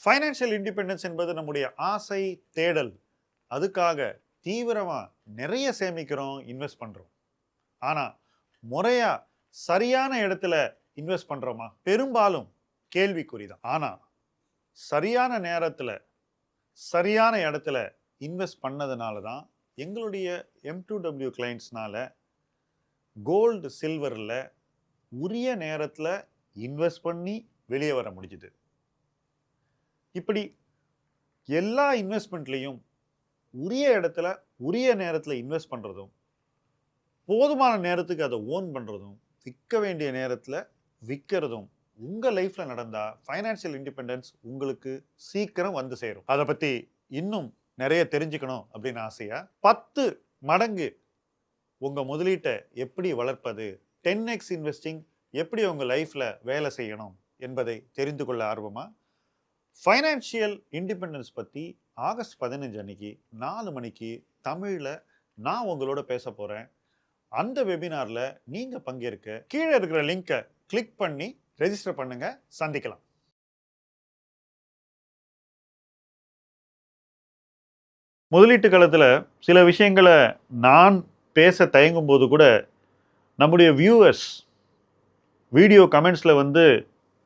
Financial independence என்பது நம்முடைய ஆசை, தேடல். அதுக்காக தீவிரமா நிறைய சேமிக்கிறோம், இன்வெஸ்ட் பண்றோம். ஆனா முறையா சரியான இடத்துல இன்வெஸ்ட் பண்றோமா? பெரும்பாலும் கேள்விக்குறிதான். ஆனா சரியான நேரத்துல சரியான இடத்துல இன்வெஸ்ட் பண்ணதுனால தான் எங்களுடைய M2W கிளைண்ட்ஸ்னால கோல்டு, சில்வர்ல உரிய நேரத்துல இன்வெஸ்ட் பண்ணி வெளியே வர முடிஞ்சுது. இப்படி எல்லா இன்வெஸ்ட்மெண்ட்லையும் உரிய இடத்துல உரிய நேரத்துல இன்வெஸ்ட் பண்றதும், போதுமான நேரத்துக்கு அதை ஓன் பண்றதும், விற்க வேண்டிய நேரத்துல விற்கிறதும் உங்க லைஃப்ல நடந்தா ஃபைனான்சியல் இண்டிபெண்டன்ஸ் உங்களுக்கு சீக்கிரம் வந்து சேரும். அதை பத்தி இன்னும் நிறைய தெரிஞ்சுக்கணும் அப்படின்னு ஆசையா 10 மடங்கு உங்க முதலீட்டை எப்படி வளர்ப்பது, 10x இன்வெஸ்டிங் எப்படி உங்க லைஃப்ல வேலை செய்யணும் என்பதை தெரிந்து கொள்ள ஆர்வமா? ஃபைனான்சியல் இண்டிபெண்டன்ஸ் பற்றி ஆகஸ்ட் 15 அன்னைக்கு 4 மணிக்கு தமிழில் நான் உங்களோட பேச போகிறேன். அந்த வெபினாரில் நீங்கள் பங்கேற்க கீழே இருக்கிற லிங்கை கிளிக் பண்ணி ரெஜிஸ்டர் பண்ணுங்க. சந்திக்கலாம். முதலீட்டு காலத்தில் சில விஷயங்களை நான் பேச தயங்கும் போது கூட நம்முடைய வியூவர்ஸ் வீடியோ கமெண்ட்ஸில் வந்து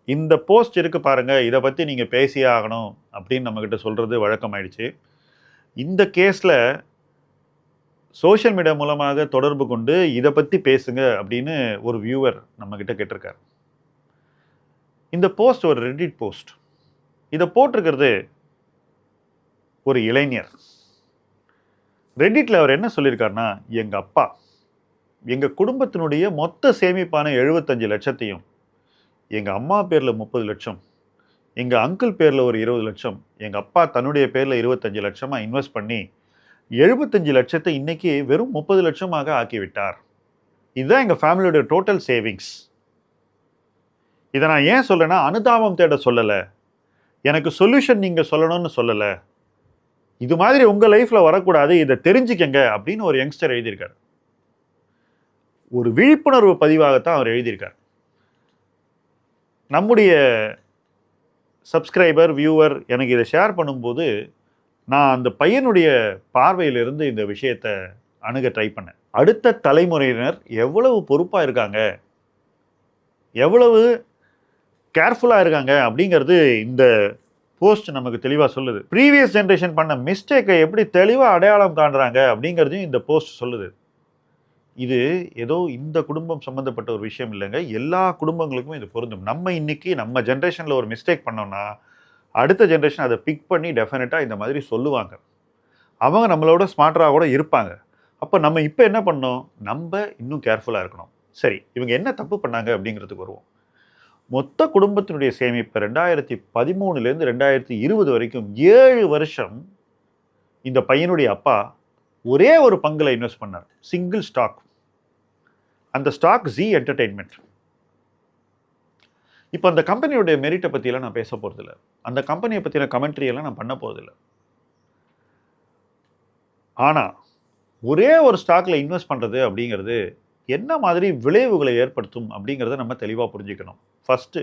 இந்த போஸ்ட் இருக்கு பாருங்க, இதை பற்றி நீங்கள் பேசியே ஆகணும் அப்படின்னு நம்மக்கிட்ட சொல்கிறது வழக்கமாயிடுச்சு. இந்த கேஸில் சோஷியல் மீடியா மூலமாக தொடர்பு கொண்டு இதை பற்றி பேசுங்க அப்படின்னு ஒரு வியூவர் நம்மக்கிட்ட கேட்டிருக்கார். இந்த போஸ்ட் ஒரு ரெடிட் போஸ்ட். இதை போட்டிருக்கிறது ஒரு இளைஞர். ரெடிட்டில் அவர் என்ன சொல்லியிருக்காருன்னா, எங்கள் அப்பா எங்கள் குடும்பத்தினுடைய மொத்த சேமிப்பான 75 லட்சத்தையும் எங்கள் அம்மா பேரில் 30 லட்சம், எங்கள் அங்கிள் பேரில் ஒரு 20 லட்சம், எங்கள் அப்பா தன்னுடைய பேரில் 25 லட்சமாக இன்வெஸ்ட் பண்ணி 75 லட்சத்தை இன்னைக்கு வெறும் 30 லட்சமாக ஆக்கிவிட்டார். இதுதான் எங்கள் ஃபேமிலியோட டோட்டல் சேவிங்ஸ். இதை நான் ஏன் சொல்லனா, அனுதாபம் தேட சொல்லலை, எனக்கு சொல்யூஷன் நீங்கள் சொல்லணும்னு சொல்லலை, இது மாதிரி உங்கள் லைஃப்பில் வரக்கூடாது, இதை தெரிஞ்சுக்கங்க அப்படின்னு ஒரு யங்ஸ்டர் எழுதியிருக்கார். ஒரு விழிப்புணர்வு பதிவாகத்தான் அவர் எழுதியிருக்கார். நம்முடைய சப்ஸ்கிரைபர், வியூவர் எனக்கு இதை ஷேர் பண்ணும்போது நான் அந்த பையனுடைய பார்வையிலிருந்து இந்த விஷயத்தை அணுக ட்ரை பண்ணேன். அடுத்த தலைமுறையினர் எவ்வளவு பொறுப்பாக இருக்காங்க, எவ்வளவு கேர்ஃபுல்லாக இருக்காங்க அப்படிங்கிறது இந்த போஸ்ட் நமக்கு தெளிவாக சொல்லுது. ப்ரீவியஸ் ஜென்ரேஷன் பண்ண மிஸ்டேக்கை எப்படி தெளிவாக அடையாளம் காண்றாங்க அப்படிங்கிறதையும் இந்த போஸ்ட் சொல்லுது. இது ஏதோ இந்த குடும்பம் சம்மந்தப்பட்ட ஒரு விஷயம் இல்லைங்க, எல்லா குடும்பங்களுக்கும் இது பொருந்தும். நம்ம இன்னைக்கு நம்ம ஜென்ரேஷனில் ஒரு மிஸ்டேக் பண்ணோம்னா அடுத்த ஜென்ரேஷன் அதை பிக் பண்ணி டெஃபினட்டாக இந்த மாதிரி சொல்லுவாங்க. அவங்க நம்மளோட ஸ்மார்ட்டராக கூட இருப்பாங்க. அப்போ நம்ம இப்போ என்ன பண்ணோம், நம்ம இன்னும் கேர்ஃபுல்லாக இருக்கணும். சரி, இவங்க என்ன தப்பு பண்ணாங்க அப்படிங்கிறதுக்கு வருவோம். மொத்த குடும்பத்தினுடைய சேமிப்பு 2013 2020 வரைக்கும் 7 வருஷம் இந்த பையனுடைய அப்பா ஒரே ஒரு பங்குல இன்வெஸ்ட் பண்ணார், சிங்கிள் ஸ்டாக். அந்த ஸ்டாக் ஜி என்டர்டெயின்மெண்ட். இப்போ அந்த கம்பெனியுடைய மெரிட்டை பற்றியெல்லாம் நான் பேச போகிறதில்ல, அந்த கம்பெனியை பற்றின கமெண்ட்ரியெல்லாம் நான் பண்ண போகிறதில்ல. ஆனால் ஒரே ஒரு ஸ்டாக்ல இன்வெஸ்ட் பண்ணுறது அப்படிங்கிறது என்ன மாதிரி விளைவுகளை ஏற்படுத்தும் அப்படிங்கிறத நம்ம தெளிவாக புரிஞ்சுக்கணும். First,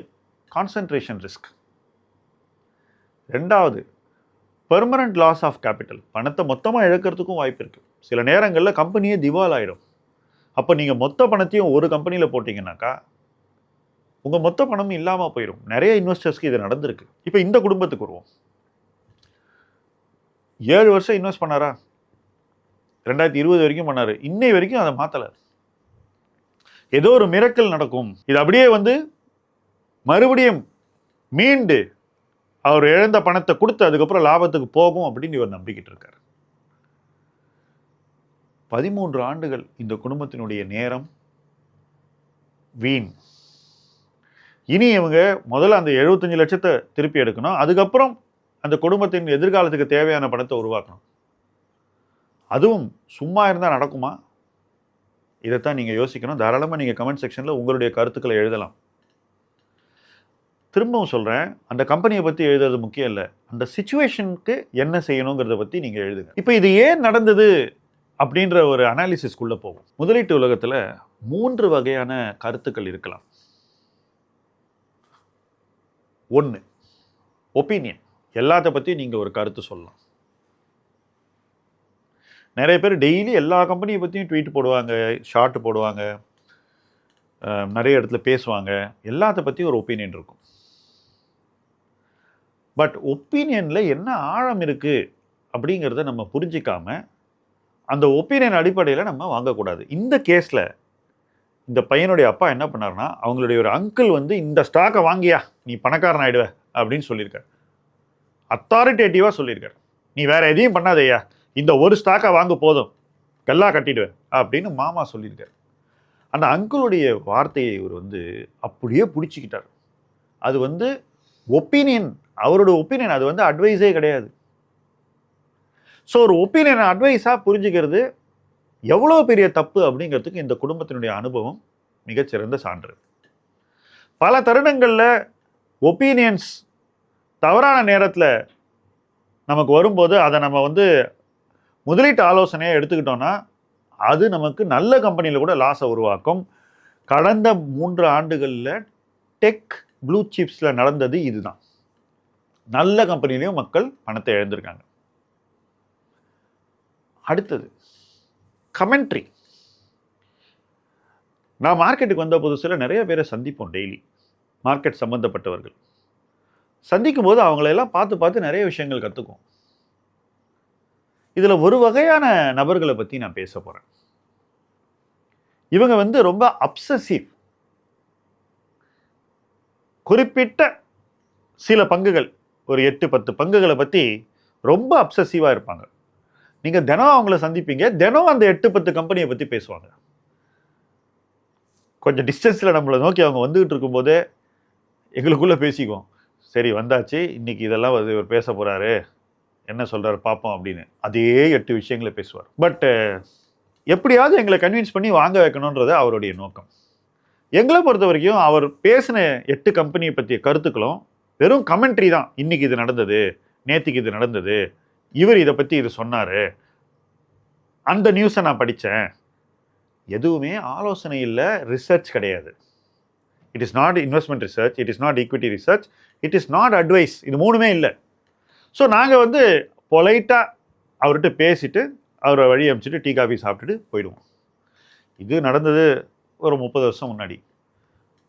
concentration risk. ரெண்டாவது, பெர்மனன்ட் லாஸ் ஆஃப் கேபிட்டல். பணத்தை மொத்தமாக இழக்கிறதுக்கும் வாய்ப்பு இருக்குது. சில நேரங்களில் கம்பெனியே திவால் ஆகிடும். அப்போ நீங்கள் மொத்த பணத்தையும் ஒரு கம்பெனியில் போட்டிங்கன்னாக்கா உங்கள் மொத்த பணமும் இல்லாமல் போயிடும். நிறைய இன்வெஸ்டர்ஸ்க்கு இது நடந்திருக்கு. இப்போ இந்த குடும்பத்துக்கு வருவோம். 7 வருஷம் இன்வெஸ்ட் பண்ணாரா, 2020 வரைக்கும் பண்ணார், இன்னை வரைக்கும் அதை மாற்றலை. ஏதோ ஒரு மிரக்கல் நடக்கும், இது அப்படியே வந்து மறுபடியும் மீண்டு அவர் இழந்த பணத்தை கொடுத்து அதுக்கப்புறம் லாபத்துக்கு போகும் அப்படின்னு இவர் நம்பிக்கிட்டு இருக்கார். 13 ஆண்டுகள் இந்த குடும்பத்தினுடைய நேரம் வீண். இனி இவங்க முதல்ல அந்த 75 லட்சத்தை திருப்பி எடுக்கணும், அதுக்கப்புறம் அந்த குடும்பத்தின் எதிர்காலத்துக்கு தேவையான பணத்தை உருவாக்கணும். அதுவும் சும்மா இருந்தால் நடக்குமா? இதைத்தான் நீங்கள் யோசிக்கணும். தாராளமாக நீங்கள் கமெண்ட் செக்ஷனில் உங்களுடைய கருத்துக்களை எழுதலாம். திரும்பவும் சொல்கிறேன், அந்த கம்பெனியை பற்றி எழுதுறது முக்கியம் இல்லை, அந்த சிச்சுவேஷனுக்கு என்ன செய்யணுங்கிறத பற்றி நீங்கள் எழுதுங்க. இப்போ இது ஏன் நடந்தது அப்படின்ற ஒரு அனாலிசிஸ்குள்ளே போகும். முதலீட்டு உலகத்தில் 3 வகையான கருத்துக்கள் இருக்கலாம். 1, ஒப்பீனியன். எல்லாத்த பற்றியும் நீங்கள் ஒரு கருத்து சொல்லலாம். நிறைய பேர் டெய்லி எல்லா கம்பெனியை பற்றியும் ட்வீட் போடுவாங்க, ஷார்ட் போடுவாங்க, நிறைய இடத்துல பேசுவாங்க. எல்லாத்த பற்றியும் ஒரு ஒப்பீனியன் இருக்கும். பட் ஒப்பீனியனில் என்ன ஆழம் இருக்குது அப்படிங்கிறத நம்ம புரிஞ்சிக்காம அந்த ஒப்பீனியன் அடிப்படையில் நம்ம வாங்கக்கூடாது. இந்த கேஸில் இந்த பையனுடைய அப்பா என்ன பண்ணார்னா, அவங்களுடைய ஒரு அங்கிள் வந்து இந்த ஸ்டாக்கை வாங்கியா நீ பணக்காரன் ஆயிடுவ அப்படின்னு சொல்லியிருக்காரு. அத்தாரிட்டேட்டிவாக சொல்லியிருக்காரு. நீ வேற எதையும் பண்ணாதையா, இந்த ஒரு ஸ்டாக்கை வாங்க போதும், கல்லா கட்டிடுவேன் அப்படின்னு மாமா சொல்லியிருக்காரு. அந்த அங்கிளுடைய வார்த்தையை இவர் வந்து அப்படியே பிடிச்சிக்கிட்டார். அது வந்து ஒப்பீனியன், அவரோட ஒப்பீனியன், அது வந்து அட்வைஸே கிடையாது. ஸோ ஒரு ஒப்பீனியன் அட்வைஸாக புரிஞ்சுக்கிறது எவ்வளோ பெரிய தப்பு அப்படிங்கிறதுக்கு இந்த குடும்பத்தினுடைய அனுபவம் மிகச்சிறந்த சான்று. பல தருணங்களில் ஒப்பீனியன்ஸ் தவறான நேரத்தில் நமக்கு வரும்போது அதை நம்ம வந்து முதலீட்டு ஆலோசனையை எடுத்துக்கிட்டோன்னா அது நமக்கு நல்ல கம்பெனியில் கூட லாஸை உருவாக்கும். கடந்த 3 ஆண்டுகளில் டெக் ப்ளூ சிப்ஸில் நடந்தது இதுதான். நல்ல கம்பெனிலையும் மக்கள் பணத்தை இழந்திருக்காங்க. அடுத்தது கமெண்ட்ரி. நான் மார்க்கெட்டுக்கு வந்த புதுசில் நிறைய பேரை சந்திப்போம். டெய்லி மார்க்கெட் சம்மந்தப்பட்டவர்கள் சந்திக்கும் போது அவங்களெல்லாம் பார்த்து நிறைய விஷயங்கள் கற்றுக்கும். இதில் ஒரு வகையான நபர்களை பற்றி நான் பேச போகிறேன். இவங்க வந்து ரொம்ப அப்சசிவ். குறிப்பிட்ட சில பங்குகள், ஒரு 8-10 பங்குகளை பற்றி ரொம்ப அப்சசிவாக இருப்பாங்க. நீங்கள் தினம் அவங்கள சந்திப்பீங்க, தினம் அந்த 8-10 கம்பெனியை பற்றி பேசுவாங்க. கொஞ்சம் டிஸ்டன்ஸில் நம்மளை நோக்கி அவங்க வந்துகிட்டு இருக்கும்போதே எங்களுக்குள்ளே பேசிக்குவோம், சரி வந்தாச்சு, இன்னைக்கு இதெல்லாம் இவர் பேச போகிறாரு, என்ன சொல்கிறாரு பார்ப்போம் அப்படின்னு. அதே 8 விஷயங்களை பேசுவார். பட் எப்படியாவது எங்களை கன்வின்ஸ் பண்ணி வாங்க வைக்கணுன்றது அவருடைய நோக்கம். எங்களை பொறுத்த வரைக்கும் அவர் பேசின 8 கம்பெனியை பற்றிய கருத்துக்களும் வெறும் கமெண்ட்ரி தான். இன்னைக்கு இது நடந்தது, நேற்றுக்கு இது நடந்தது, இவர் இதை பற்றி இது சொன்னார், அந்த நியூஸை நான் படித்தேன். எதுவுமே ஆலோசனை இல்லை, ரிசர்ச் கிடையாது. It is not investment research, it is not equity research, it is not advice. இது மூணுமே இல்லை. ஸோ நாங்கள் வந்து பொலைட்டாக அவர்கிட்ட பேசிட்டு அவரை வழி அனுப்பிச்சிட்டு டீ காஃபி சாப்பிட்டுட்டு போயிடுவோம். இது நடந்தது ஒரு 30 வருஷம் முன்னாடி.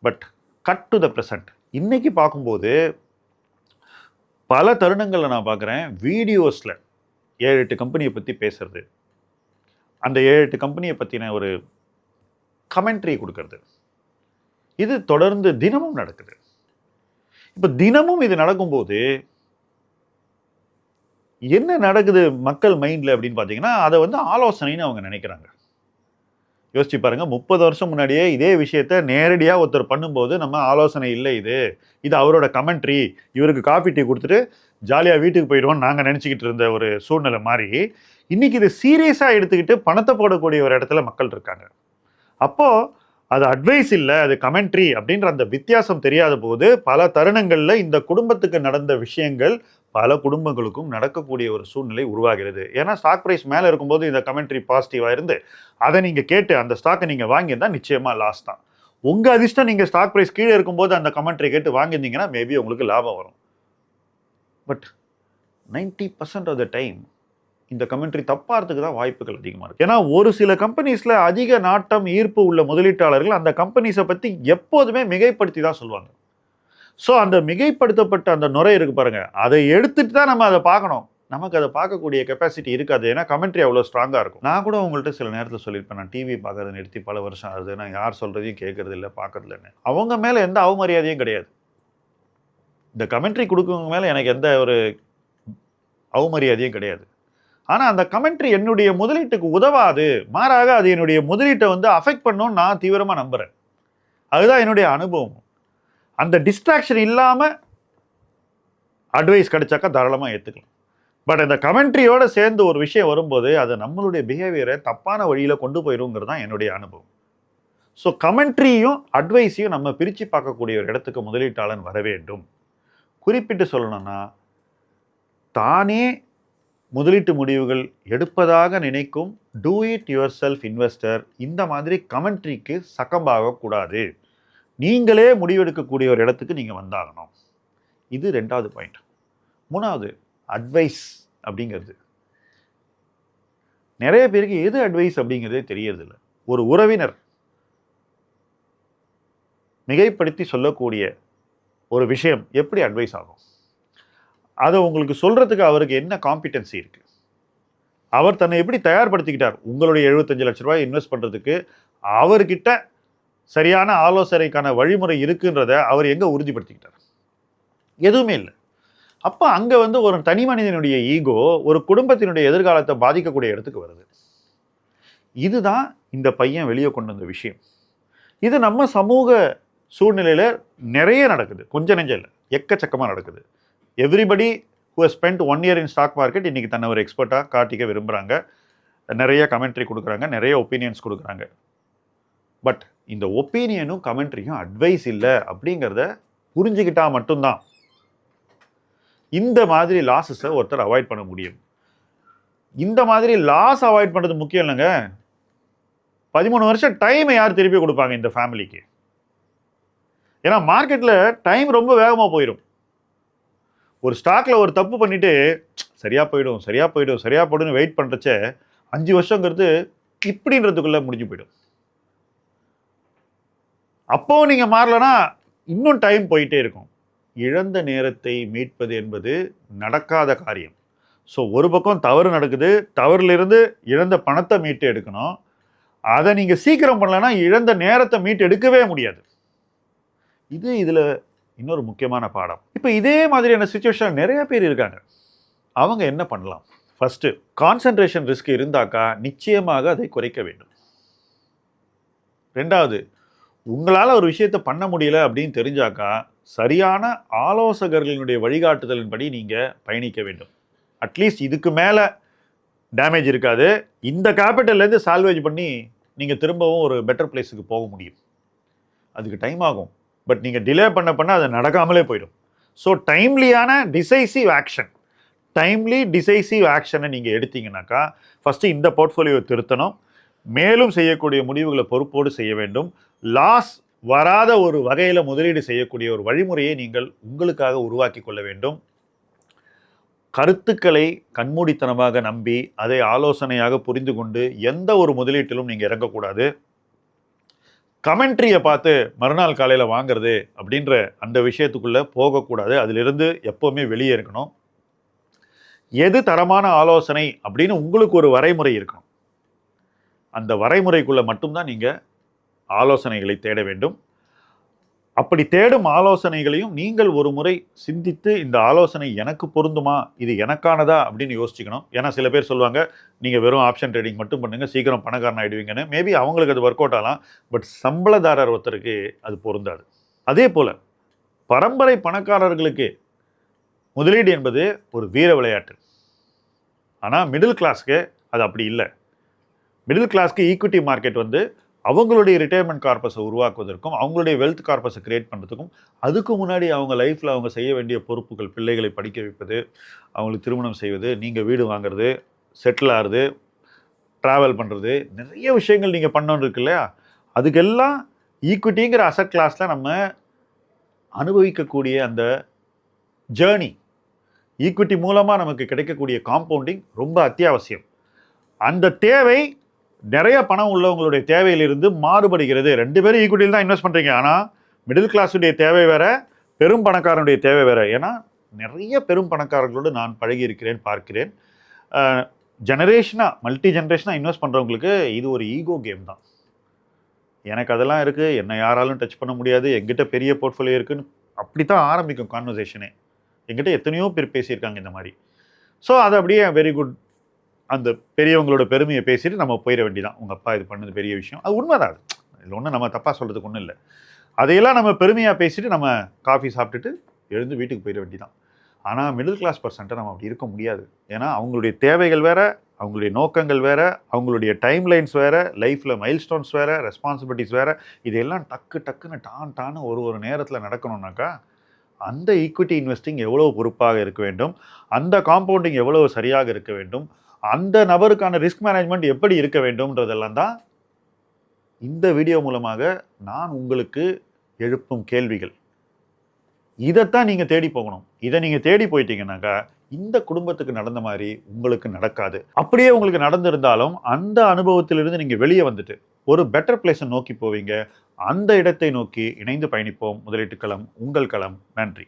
But cut to the present இன்னைக்கு பார்க்கும்போது பல தருணங்களில் நான் பார்க்குறேன், வீடியோஸில் 7-8 கம்பெனியை பற்றி பேசுறது, அந்த 7-8 கம்பெனியை பற்றின ஒரு கமெண்ட்ரி கொடுக்கறது, இது தொடர்ந்து தினமும் நடக்குது. இப்போ தினமும் இது நடக்கும்போது என்ன நடக்குது மக்கள் மைண்டில் அப்படின்னு பார்த்தீங்கன்னா, அதை வந்து ஆலோசனைன்னு அவங்க நினைக்கிறாங்க. யோசிச்சு பாருங்க, 30 வருஷம் முன்னாடியே இதே விஷயத்த நேரடியாக ஒருத்தர் பண்ணும்போது நம்ம ஆலோசனை இல்லை, இது அவரோட கமெண்ட்ரி, இவருக்கு காஃபி டீ கொடுத்துட்டு ஜாலியாக வீட்டுக்கு போயிடுவோம்னு நாங்கள் நினச்சிக்கிட்டு இருந்த ஒரு சூழ்நிலை மாதிரி இன்னைக்கு இதை சீரியஸாக எடுத்துக்கிட்டு பணத்தை போடக்கூடிய ஒரு இடத்துல மக்கள் இருக்காங்க. அப்போது அது அட்வைஸ் இல்லை, அது கமெண்ட்ரி அப்படின்ற அந்த வித்தியாசம் தெரியாத போது பல தருணங்களில் இந்த குடும்பத்துக்கு நடந்த விஷயங்கள் பல குடும்பங்களுக்கும் நடக்கக்கூடிய ஒரு சூழ்நிலை உருவாகிறது. ஏன்னா ஸ்டாக் ப்ரைஸ் மேலே இருக்கும்போது இந்த கமெண்ட்ரி பாசிட்டிவாக இருந்து அதை நீங்கள் கேட்டு அந்த ஸ்டாக்கை நீங்கள் வாங்கியிருந்தால் நிச்சயமாக லாஸ் தான். உங்கள் அதிர்ஷ்டம் நீங்கள் ஸ்டாக் ப்ரைஸ் கீழே இருக்கும்போது அந்த கமெண்ட்ரி கேட்டு வாங்கியிருந்தீங்கன்னா மேபி உங்களுக்கு லாபம் வரும். பட் 90% ஆஃப் த டைம் இந்த கமெண்ட்ரி தப்பாகிறதுக்கு தான் வாய்ப்புகள் அதிகமாக இருக்குது. ஏன்னா ஒரு சில கம்பெனிஸில் அதிக நாட்டம் ஈர்ப்பு உள்ள முதலீட்டாளர்கள் அந்த கம்பெனிஸை பற்றி எப்போதுமே மிகைப்படுத்தி தான் சொல்லுவாங்க. ஸோ அந்த மிகைப்படுத்தப்பட்ட அந்த நுரை இருக்கு பாருங்க, அதை எடுத்துட்டு தான் நம்ம அதை பார்க்கணும். நமக்கு அதை பார்க்கக்கூடிய கெப்பாசிட்டி இருக்காது. ஏன்னா கமெண்ட்ரி அவ்வளோ ஸ்ட்ராங்காக இருக்கும். நான் கூட உங்கள்கிட்ட சில நேரத்தில் சொல்லியிருப்பேன், நான் டிவி பார்க்கறதை நிறுத்தி பல வருஷம் ஆகுது, நான் யார் சொல்கிறதையும் கேட்கறது இல்லை, பார்க்கறதில்லன்னு. அவங்க மேலே எந்த அவமரியாதையும் கிடையாது. இந்த கமெண்ட்ரி கொடுக்கவங்க மேலே எனக்கு எந்த ஒரு அவமரியாதையும் கிடையாது. ஆனால் அந்த கமெண்ட்ரி என்னுடைய முதலீட்டுக்கு உதவாது, மாறாக அது என்னுடைய முதலீட்டை வந்து அஃபெக்ட் பண்ணணும்னு நான் தீவிரமாக நம்புகிறேன். அதுதான் என்னுடைய அனுபவம். அந்த டிஸ்ட்ராக்ஷன் இல்லாமல் அட்வைஸ் கிடைச்சாக்கா தாராளமாக ஏற்றுக்கலாம். பட் அந்த கமெண்ட்ரியோடு சேர்ந்து ஒரு விஷயம் வரும்போது அது நம்மளுடைய பிஹேவியரை தப்பான வழியில் கொண்டு போயிடுங்கிறது தான் என்னுடைய அனுபவம். ஸோ கமெண்ட்ரியும் அட்வைஸையும் நம்ம பிரித்து பார்க்கக்கூடிய ஒரு இடத்துக்கு முதலீட்டாளன் வர வேண்டும். குறிப்பிட்டு சொல்லணும்னா, தானே முதலீட்டு முடிவுகள் எடுப்பதாக நினைக்கும் do it your self investor இந்த மாதிரி கமெண்ட்ரிக்கு சக்கம்பாகக்கூடாது. நீங்களே முடிவெடுக்கக்கூடிய ஒரு இடத்துக்கு நீங்கள் வந்தாகணும். இது 2வது பாயிண்ட். மூணாவது அட்வைஸ் அப்படிங்கிறது. நிறைய பேருக்கு எது அட்வைஸ் அப்படிங்கிறதே தெரியறதில்லை. ஒரு உறவினர் மிகைப்படுத்தி சொல்லக்கூடிய ஒரு விஷயம் எப்படி அட்வைஸ் ஆகும்? அதை உங்களுக்கு சொல்றதுக்கு அவருக்கு என்ன காம்பிடன்சி இருக்கு? அவர் தன்னை எப்படி தயார்படுத்திக்கிட்டார்? உங்களுடைய 75 லட்ச ரூபாய் இன்வெஸ்ட் பண்றதுக்கு அவர்கிட்ட சரியான ஆலோசனைக்கான வழிமுறை இருக்குன்றத அவர் எங்க உறுதிப்படுத்திக்கிட்டார்? எதுவுமே இல்லை. அப்ப அங்க ஒரு தனி மனிதனுடைய ஈகோ ஒரு குடும்பத்தினுடைய எதிர்காலத்தை பாதிக்கக்கூடிய இடத்துக்கு வருது. இதுதான் இந்த பையன் வெளியே கொண்டு வந்த விஷயம். இது நம்ம சமூக சூழ்நிலையில நிறைய நடக்குது. கொஞ்சம் நெஞ்சம் இல்லை, எக்கச்சக்கமா நடக்குது. Everybody who has spent 1 year in stock market இன்னைக்கு தன்னை ஒரு எக்ஸ்பர்ட்டாக காட்டிக்க விரும்புகிறாங்க. நிறைய கமெண்ட்ரி கொடுக்குறாங்க, நிறைய ஒப்பீனியன்ஸ் கொடுக்குறாங்க. பட் இந்த ஒப்பீனியனும் கமெண்ட்ரியும் அட்வைஸ் இல்லை அப்படிங்கிறத புரிஞ்சுக்கிட்டா மட்டும்தான் இந்த மாதிரி லாஸஸை ஒருத்தர் அவாய்ட் பண்ண முடியும். இந்த மாதிரி லாஸ் அவாய்ட் பண்ணுறது முக்கியம் இல்லைங்க. 13 வருஷம் டைமை யார் திருப்பி கொடுப்பாங்க இந்த ஃபேமிலிக்கு? ஏன்னா மார்க்கெட்டில் டைம் ரொம்ப வேகமாக போயிடும். ஒரு ஸ்டாக்ல ஒரு தப்பு பண்ணிட்டு சரியா போயிடும் சரியா போயிடும் சரியா போயிடும் வெயிட் பண்றச்ச 5 வருஷங்கிறது இப்படின்றதுக்குள்ள முடிஞ்சு போயிடும். அப்போ நீங்க மாறலனா இன்னும் டைம் போயிட்டே இருக்கும். இழந்த நேரத்தை மீட்பது என்பது நடக்காத காரியம். ஸோ ஒரு பக்கம் தவறு நடக்குது, தவறிலிருந்து இழந்த பணத்தை மீட்டு எடுக்கணும். அதை நீங்க சீக்கிரம் பண்ணலன்னா இழந்த நேரத்தை மீட்டு எடுக்கவே முடியாது. இதுல இன்னொரு முக்கியமான பாடம். இப்போ இதே மாதிரியான சிச்சுவேஷன் நிறைய பேர் இருக்காங்க. அவங்க என்ன பண்ணலாம்? ஃபர்ஸ்ட், கான்சென்ட்ரேஷன் ரிஸ்க் இருந்தாக்கா நிச்சயமாக அதை குறைக்க வேண்டும். ரெண்டாவது, உங்களால் ஒரு விஷயத்தை பண்ண முடியல அப்படின்னு தெரிஞ்சாக்கா சரியான ஆலோசகர்களினுடைய வழிகாட்டுதலின்படி நீங்கள் பயணிக்க வேண்டும். அட்லீஸ்ட் இதுக்கு மேலே டேமேஜ் இருக்காது. இந்த கேபிட்டல்லேருந்து சால்வேஜ் பண்ணி நீங்கள் திரும்பவும் ஒரு பெட்டர் பிளேஸுக்கு போக முடியும். அதுக்கு டைம் ஆகும். பட் நீங்கள் டிலே பண்ண அது நடக்காமலே போயிடும். ஸோ டைம்லியான டிசைசிவ் ஆக்ஷனை நீங்கள் எடுத்தீங்கன்னாக்கா ஃபஸ்ட்டு இந்த போர்ட்ஃபோலியோவை திருத்தணும். மேலும் செய்யக்கூடிய முடிவுகளை பொறுப்போடு செய்ய வேண்டும். லாஸ் வராத ஒரு வகையில் முதலீடு செய்யக்கூடிய ஒரு வழிமுறையை நீங்கள் உங்களுக்காக உருவாக்கி கொள்ள வேண்டும். கருத்துக்களை கண்மூடித்தனமாக நம்பி அதை ஆலோசனையாக புரிந்து கொண்டு எந்த ஒரு முதலீட்டிலும் நீங்கள் இறங்கக்கூடாது. கமெண்ட்ரியை பார்த்து மறுநாள் காலையில் வாங்கிறது அப்படின்ற அந்த விஷயத்துக்குள்ளே போகக்கூடாது. அதிலிருந்து எப்போவுமே வெளியே இருக்கணும். எது தரமான ஆலோசனை அப்படின்னு உங்களுக்கு ஒரு வரைமுறை இருக்கணும். அந்த வரைமுறைக்குள்ளே மட்டும்தான் நீங்கள் ஆலோசனைகளை தேட வேண்டும். அப்படி தேடும் ஆலோசனைகளையும் நீங்கள் ஒரு முறை சிந்தித்து இந்த ஆலோசனை எனக்கு பொருந்துமா, இது எனக்கானதா அப்படின்னு யோசிச்சுக்கணும். ஏன்னா சில பேர் சொல்லுவாங்க, நீங்கள் வெறும் ஆப்ஷன் ட்ரேடிங் மட்டும் பண்ணுங்க, சீக்கிரம் பணக்காரன் ஆகிடுவீங்கன்னு. மேபி அவங்களுக்கு அது ஒர்க் அவுட் ஆகலாம். பட் சம்பளதாரர் ஒருத்தருக்கு அது பொருந்தாது. அதே போல் பரம்பரை பணக்காரர்களுக்கு முதலீடு என்பது ஒரு வீர விளையாட்டு. ஆனால் மிடில் கிளாஸ்க்கு அது அப்படி இல்லை. மிடில் கிளாஸ்க்கு ஈக்விட்டி மார்க்கெட் அவங்களுடைய ரிட்டையர்மெண்ட் கார்பஸை உருவாக்குவதற்கும் அவங்களுடைய வெல்த் கார்பஸை கிரியேட் பண்ணுறதுக்கும் அதுக்கு முன்னாடி அவங்க லைஃப்பில் அவங்க செய்ய வேண்டிய பொறுப்புகள், பிள்ளைகளை படிக்க வைப்பது, அவங்களுக்கு திருமணம் செய்வது, நீங்கள் வீடு வாங்குறது, செட்டில் ஆகிறது, ட்ராவல் பண்ணுறது, நிறைய விஷயங்கள் நீங்கள் பண்ணணும் இருக்கு இல்லையா? அதுக்கெல்லாம் ஈக்விட்டிங்கிற அசட் கிளாஸில் நம்ம அனுபவிக்கக்கூடிய அந்த ஜேர்னி, ஈக்விட்டி மூலமாக நமக்கு கிடைக்கக்கூடிய காம்பவுண்டிங் ரொம்ப அத்தியாவசியம். அந்த தேவை நிறைய பணம் உள்ளவங்களுடைய தேவையிலிருந்து மாறுபடுகிறது. 2 பேரும் ஈக்விட்டியில் தான் இன்வெஸ்ட் பண்ணுறீங்க. ஆனால் மிடில் கிளாஸுடைய தேவை வேற, பெரும் பணக்காரனுடைய தேவை வேற. ஏன்னா நிறைய பெரும் பணக்காரர்களோடு நான் பழகி இருக்கிறேன், பார்க்கிறேன். மல்டி ஜென்ரேஷனாக இன்வெஸ்ட் பண்ணுறவங்களுக்கு இது ஒரு ஈகோ கேம் தான். எனக்கு அதெல்லாம் இருக்குது, என்னை யாராலும் டச் பண்ண முடியாது, எங்கிட்ட பெரிய போர்ட்ஃபோலியோ இருக்குன்னு அப்படி தான் ஆரம்பிக்கும் கான்வர்சேஷனே. எங்கிட்ட எத்தனையோ பேர் பேசியிருக்காங்க இந்த மாதிரி. ஸோ அது அப்படியே வெரி குட், அந்த பெரியவங்களோட பெருமையை பேசிட்டு நம்ம போயிட வேண்டியதான். உங்கள் அப்பா இது பண்ணது பெரிய விஷயம், அது உண்மைதான். இதில் ஒன்றும் நம்ம தப்பாக சொல்கிறதுக்கு ஒன்றும் இல்லை. அதையெல்லாம் நம்ம பெருமையாக பேசிட்டு நம்ம காஃபி சாப்பிட்டுட்டு எழுந்து வீட்டுக்கு போயிட வேண்டியதான். ஆனால் மிடில் கிளாஸ் பர்சன்ட்டை நம்ம அப்படி இருக்க முடியாது. ஏன்னா அவங்களுடைய தேவைகள் வேறு, அவங்களுடைய நோக்கங்கள் வேறு, அவங்களுடைய டைம் லைன்ஸ் வேறு, லைஃப்பில் மைல்ஸ்டோன்ஸ் வேறு, ரெஸ்பான்சிபிலிட்டிஸ் வேறு. இதெல்லாம் டக்குன்னு டான்னு ஒரு நேரத்தில் நடக்கணும்னாக்கா அந்த ஈக்விட்டி இன்வெஸ்டிங் எவ்வளோ பொறுப்பாக இருக்க வேண்டும், அந்த காம்பவுண்டிங் எவ்வளோ சரியாக இருக்க வேண்டும், அந்த நபருக்கான ரிஸ்க் மேனேஜ்மெண்ட் எப்படி இருக்க வேண்டும்ன்றதெல்லாம் தான் இந்த வீடியோ மூலமாக நான் உங்களுக்கு எழுப்பும் கேள்விகள். இதைத்தான் நீங்க தேடி போகணும். இதை நீங்க தேடி போயிட்டீங்கன்னாக்கா இந்த குடும்பத்துக்கு நடந்த மாதிரி உங்களுக்கு நடக்காது. அப்படியே உங்களுக்கு நடந்திருந்தாலும் அந்த அனுபவத்திலிருந்து நீங்க வெளியே வந்துட்டு ஒரு பெட்டர் பிளேஸை நோக்கி போவீங்க. அந்த இடத்தை நோக்கி இணைந்து பயணிப்போம். முதலீட்டு களம் உங்கள் களம். நன்றி.